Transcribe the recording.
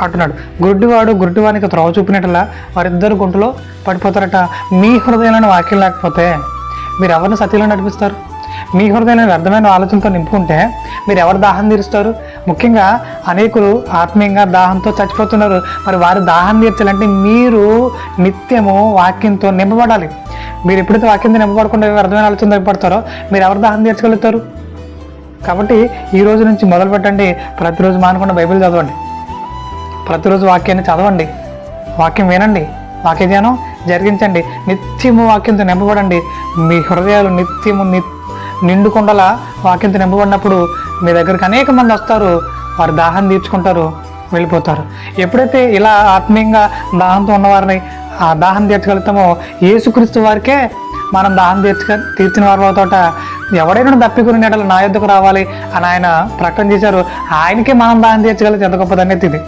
అంటున్నాడు. గుడ్డివానికి త్రోవ చూపినట్లా వారిద్దరు గుంటలో పడిపోతారట. మీ హృదయంలోని వాక్యం లేకపోతే మీరు ఎవరిని సత్యంలో నడిపిస్తారు? మీ హృదయంలో వ్యర్థమైన ఆలోచనతో నింపుకుంటే మీరు ఎవరు దాహం తీరుస్తారు? ముఖ్యంగా అనేకులు ఆత్మీయంగా దాహంతో చచ్చిపోతున్నారు. మరి వారి దాహం తీర్చాలంటే మీరు నిత్యము వాక్యంతో నింపబడాలి. మీరు ఎప్పుడైతే వాక్యంతో నింపబడకుండా వ్యర్థమైన ఆలోచన నింపబడతారో మీరు ఎవరు దాహం తీర్చగలుగుతారు? కాబట్టి ఈ రోజు నుంచి మొదలు పెట్టండి. ప్రతిరోజు మానకుండా బైబిల్ చదవండి, ప్రతిరోజు వాక్యాన్ని చదవండి, వాక్యం వినండి, వాక్య ధ్యానం జరిగించండి, నిత్యము వాక్యంతో నింపబడండి. మీ హృదయాలు నిత్యము నిండుకుండలా వాక్యంతో నింపబడినప్పుడు మీ దగ్గరికి అనేక మంది వస్తారు, వారి దాహం తీర్చుకుంటారు, వెళ్ళిపోతారు. ఎప్పుడైతే ఇలా ఆత్మీయంగా దాహంతో ఉన్నవారిని ఆ దాహం తీర్చగలుగుతామో యేసుక్రీస్తు వారికే మనం దాహం తీర్చిన వారి తోట ఎవడైనా దప్పికుని నెడలు నా యొద్దకు రావాలి అని ఆయన ప్రకటన చేశారు. ఆయనకే మనం దాహం తీర్చగలిగితే ఎంత గొప్పదనేది ఇది.